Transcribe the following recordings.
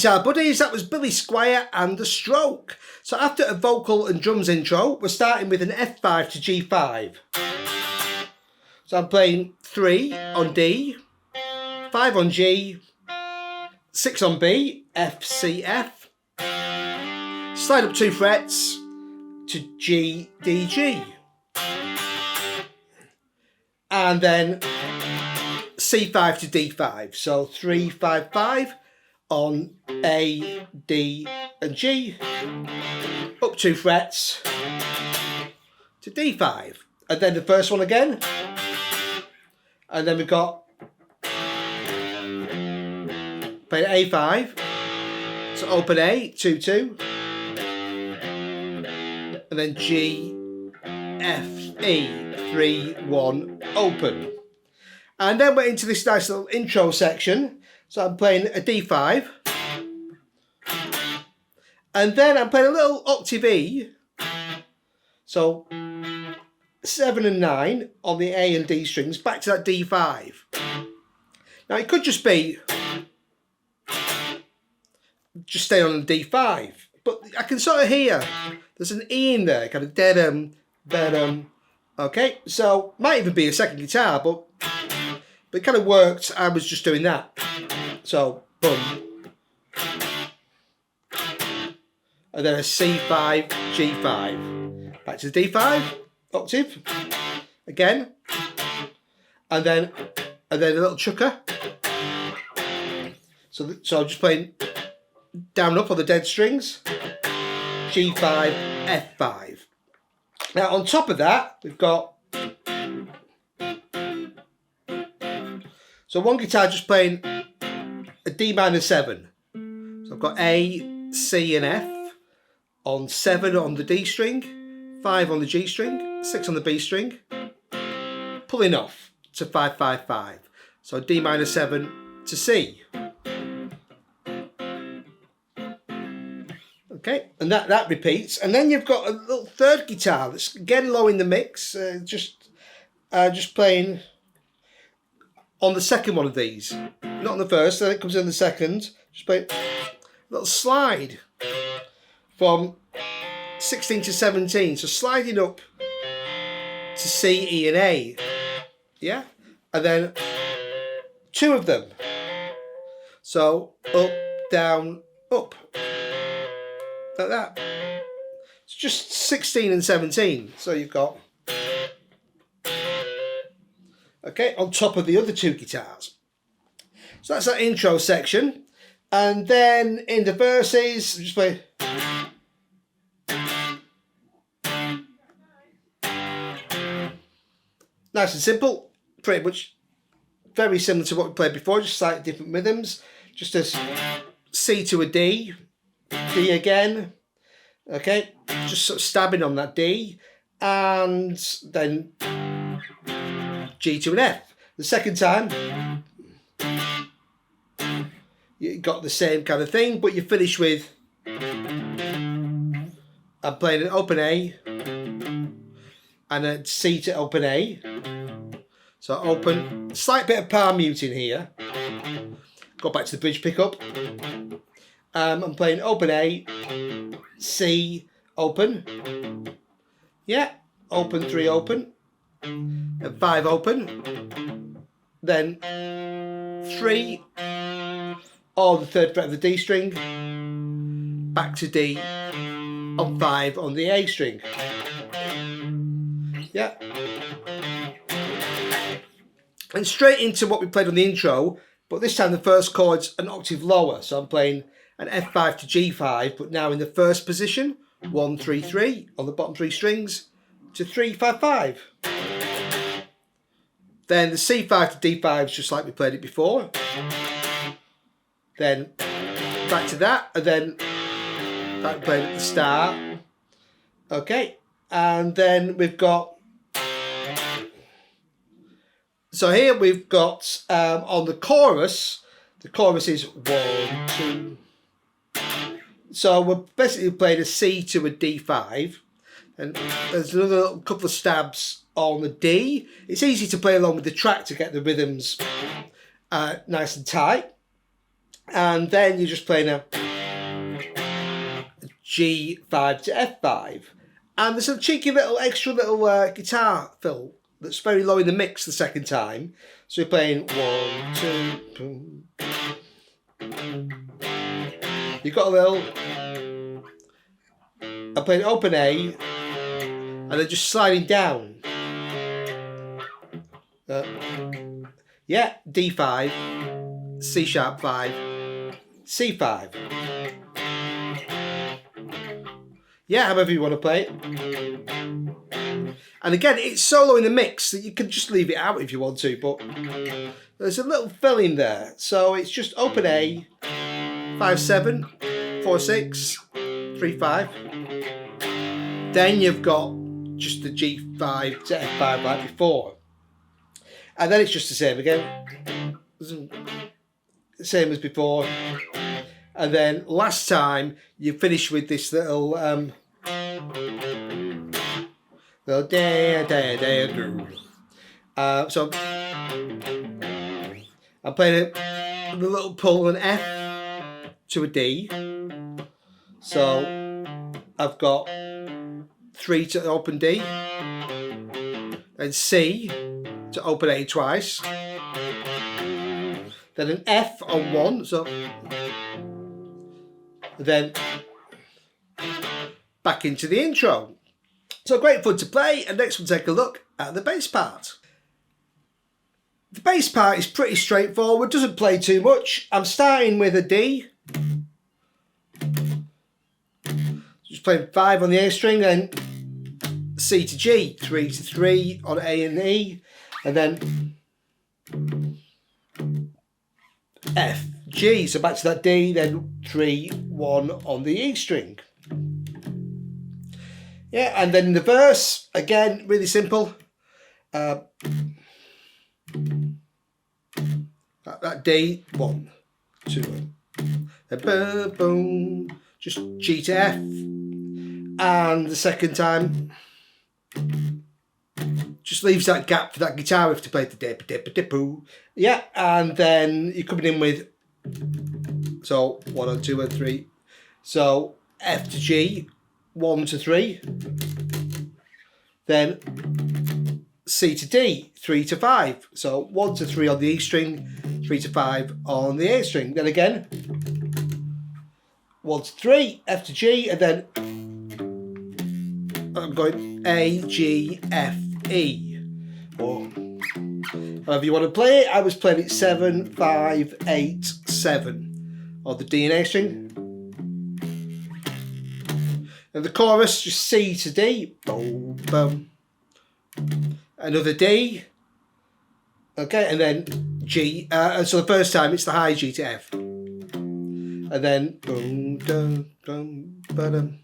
guitar buddies, that was Billy Squire and The Stroke. So after a vocal and drums intro, we're starting with an F5 to G5. So I'm playing 3 on D, 5 on G, 6 on B, F, C, F. Slide up 2 frets to G, D, G. And then C5 to D5. So 3, 5, 5 on A, D and G. Up 2 frets to D5. And then the first one again. And then we've got playing A5. So open A, 2, 2. And then G, F, E, 3, 1, open. And then we're into this nice little intro section. So I'm playing a D5. And then I'm playing a little octave E. So 7 and 9 on the A and D strings, back to that D5. Now it could just be, just stay on the D5. But I can sort of hear there's an E in there, kind of dead okay, so might even be a second guitar, but it kind of worked. I was just doing that. So boom, and then a C5, G5, back to the D5 octave again, and then a little chucker. So I'm just playing down up on the dead strings, G5, F5. Now on top of that, we've got, so one guitar just playing a D minor 7. So I've got A, C and F on 7 on the D string, 5 on the G string, 6 on the B string, pulling off to 5, 5, 5. So D minor 7 to C. Okay, and that repeats, and then you've got a little third guitar that's again low in the mix, just playing on the second one of these, not on the first. Then it comes in the second. Just play a little slide from 16 to 17, so sliding up to C, E, and A, yeah, and then 2 of them. So up, down, up. Like that. It's just 16 and 17. So you've got, okay, on top of the other 2 guitars. So that's that intro section. And then in the verses, just play. Nice and simple. Pretty much very similar to what we played before, just slightly different rhythms. Just a C to a D. D again, okay, just sort of stabbing on that D, and then G to an F. The second time, you got the same kind of thing, but you finish with, I'm playing an open A, and a C to open A. So open, slight bit of palm muting here. Go back to the bridge pickup. I'm playing open A, C, open, yeah, open, 3, open, and 5, open, then 3 on the 3rd fret of the D string, back to D on 5 on the A string, yeah, and straight into what we played on the intro, but this time the first chord's an octave lower, so I'm playing an F5 to G5, but now in the first position, 1, 3, 3 on the bottom 3 strings to 3, 5, 5. Then the C5 to D5 is just like we played it before. Then back to that, and then back to playing at the start. Okay, and then we've got, so here we've got on the chorus is 1, 2. So we're basically playing a C to a D5, and there's another couple of stabs on the D. It's easy to play along with the track to get the rhythms nice and tight. And then you're just playing a G5 to F5. And there's a cheeky little extra little guitar fill that's very low in the mix the second time. So you're playing 1, 2, boom. You've got a little, I'm playing open A, and then just sliding down. Yeah, D5, C sharp 5, C5. Yeah, however you want to play it. And again, it's solo in the mix that you can just leave it out if you want to, but there's a little fill in there. So it's just open A, 5-7, 4-6, 3-5. Then you've got just the G5 to F5 like before. And then it's just the same again. Same as before. And then last time you finish with this little so I'm playing it with a little pull an F to a D. So I've got 3 to open D and C to open A twice. Then an F on 1, so then back into the intro. So great fun to play, and next we'll take a look at the bass part. The bass part is pretty straightforward, doesn't play too much. I'm starting with a D. Just playing 5 on the A string, then C to G, 3 to 3 on A and E, and then F, G, so back to that D, then 3, 1 on the E string. Yeah, and then the verse, again, really simple. That D, 1, 2, then boom, just G to F. And the second time, just leaves that gap for that guitar riff to play the dip, dip, dip, poo. Yeah, and then you're coming in with, so 1 and 2 and 3. So F to G, 1 to 3. Then C to D, 3 to 5. So 1 to 3 on the E string, 3 to 5 on the A string. Then again, 1 to 3, F to G, and then I'm going A, G, F, E. Or however you want to play it. I was playing it 7, 5, 8, 7 on the D and A string. And the chorus, just C to D, boom, boom. Another D. Okay, and then G. So the first time it's the high G to F. And then boom, dum, dum, ba-dum.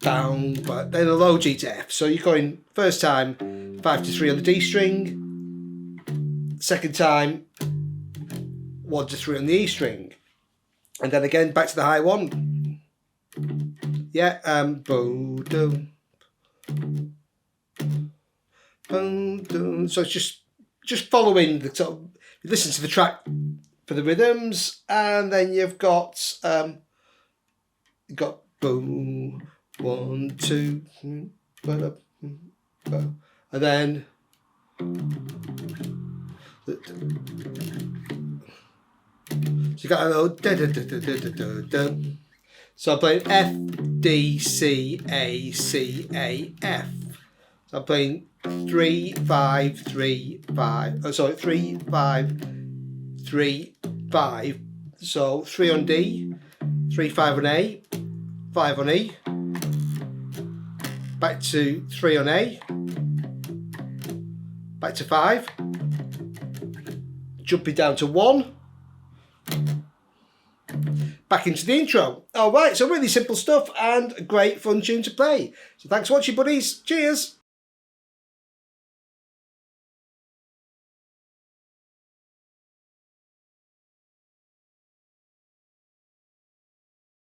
Down, but then a low G to F. So you're going first time 5 to 3 on the D string, second time 1 to 3 on the E string, and then again back to the high 1. Yeah, boom, dum, boom, dum. So it's just following the sort of, you listen to the track for the rhythms, and then you've got boom. 1, 2, and then so you got a little da, da, da, da, da, da, da. So I'm playing F, D, C, A, C, A, F. So I'm playing 3, 5, 3, 5. Oh, sorry, 3, 5, 3, 5. So 3 on D, 3, 5 on A, 5 on E. Back to 3 on A, back to 5, jumping down to 1, back into the intro. Alright, so really simple stuff and a great fun tune to play. So thanks for watching, buddies. Cheers!